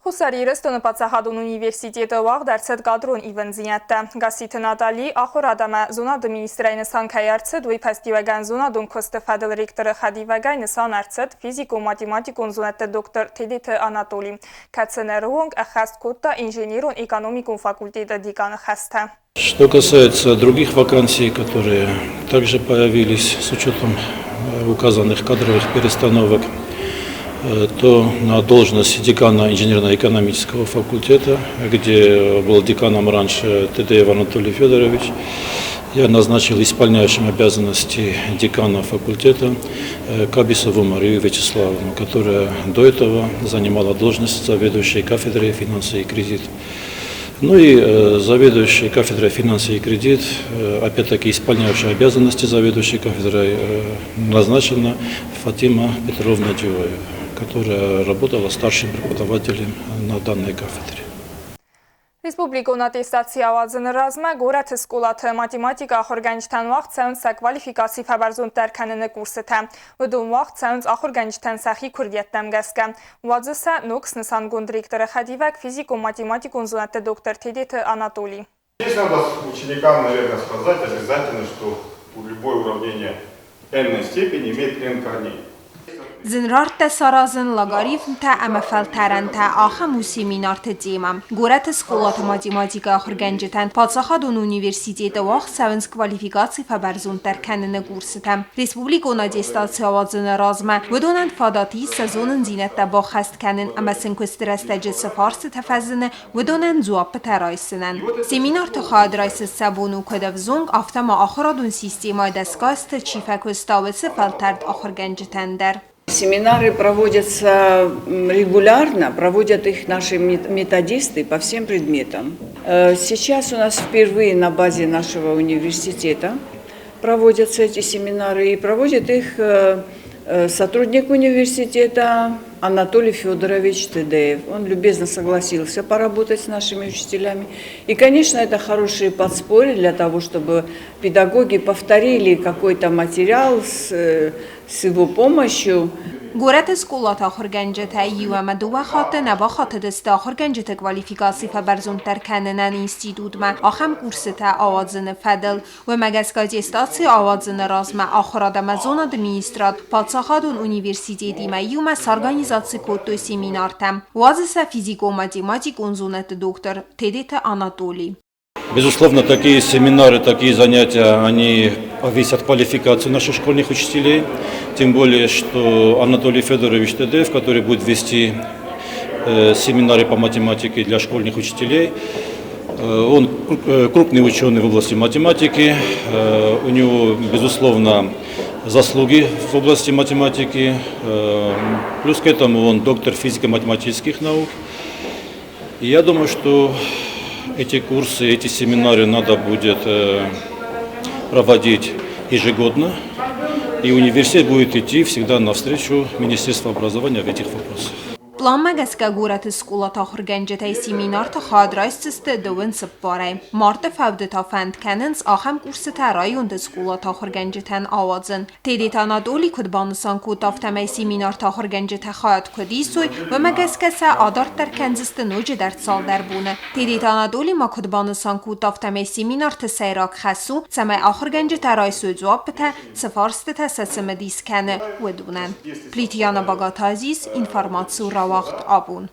Խուսարիրըստոնը պացահադուն ունիվերսիտետը վաղ դարձետ կադրոն իվենզինյատը։ Գասիթը Նատալի ախորադամը զոնադը մինիստրայնը սանքայարցետ վի պաստիվագան զոնադուն կոստեֆադել ռիկտորը խադիվագայնը սանարցետ ֆիզիկո-математикун զոնատը դոկտոր Թեդիթը Անատոլի։ Կացեներուոնք ախաստ կոտта инженерун экономикун факультета декана хаста. Что касается других вакансий, которые также появились с учетом указанных кадровых перестановок, то на должность декана инженерно-экономического факультета, где был деканом раньше Тедеев Анатолий Федорович, я назначил исполняющим обязанности декана факультета Кабисову Марию Вячеславовну, которая до этого занимала должность заведующей кафедрой финансы и кредит. Ну и заведующий кафедрой финансы и кредит, опять-таки исполняющая обязанности заведующей кафедрой, назначена Фатима Петровна Дюаева, которая работала старшим преподавателем на данной кафедре. Республикոնատեստացի ավազնը ռազմը գորաթ սկոլաթը մատեմատիկա ախորգանջթան վաղ ցանց կվալիֆիկացի ֆաբարզուն տարքաննը կուրսը թե վդում վաղ ցանց ախորգանջթան սախի քուրդյատտամ գասկա վազսա նոքս նսան գոնդրիկտորը խադիվակ ֆիզիկո-математикун զոնատը դոկտոր Թեդիթը Անատոլի. Здесь надо ученикам, наверное, сказать обязательно, что любое уравнение n степени имеет n корней. زنرارت سرازن لاغاریتم تا امفلترن تا آخم و سیمینارت دیمم. گورت سکولات ماتماتیکا خرگنجتن پادشاهدون اونیورسیتیت واق سوینس کوالیفیکاسی فبرزون ترکنن گورستم. ریسپوبلیکونا دیستاسی آوازن رازمه ودونند فاداتی سزونن زینت با خست کنن اما سنکسترست جس فارس تفزنه ودونند زواب ترایسنن. سیمینارت خواهد رایس سبونو کدفزونگ افتما آخرادون سیستیمای دستگاست چیفک و استاوس فلترد آخرگنجتن در. Семинары проводятся регулярно, проводят их наши методисты по всем предметам. Сейчас у нас впервые на базе нашего университета проводятся эти семинары, и проводит их сотрудник университета Анатолий Федорович Тедеев. Он любезно согласился поработать с нашими учителями. И, конечно, это хорошие подспорья для того, чтобы педагоги повторили какой-то материал с его помощью. گورت سکولات آخرگنجت ایوام دو خاطر نبا خاطر دست آخرگنجت کوالیفیکاسی فبرزون ترکنن اینستیتوت ما آخم کورست آوازن فدل و مگسکاتی استاسی آوازن رازم آخرادم زونا دمینسترات پادشاهدون اونیورسیتی ما ایوم سارگانیزاتسی کوتو سیمینارتم وازسا физико-математикун зонат доктор Тедита Анатолий. Безусловно, такие семинары, такие занятия, они повысят квалификацию наших школьных учителей. Тем более, что Анатолий Федорович Тедеев, который будет вести семинары по математике для школьных учителей, он крупный ученый в области математики, у него, безусловно, заслуги в области математики, плюс к этому он доктор физико-математических наук. И я думаю, что эти курсы, эти семинары надо будет проводить ежегодно, и университет будет идти всегда навстречу Министерству образования в этих вопросах. پلان مگسکا گورت سکولات آخرگنجت سیمینارت خواهد رایست دوین سپاره. مارت فودتا فند کننس آخم کورست رایوند سکولات آخرگنجتن آوازن. تیدیت آنادولی کد بانسان کوتافتم سیمینارت آخرگنجت خواهد کدیسوی و مگسکا سا آدارت در کنزست نوج در سال در بونه. تیدیت آنادولی ما کد بانسان کوتافتم سیمینارت سیراک خسو سمای آخرگنجت رایسو جوابتا سفارست تسسم دیس کنه ودونن. پلیتیانا باگات عزیز اینفرماتسو وقت آبون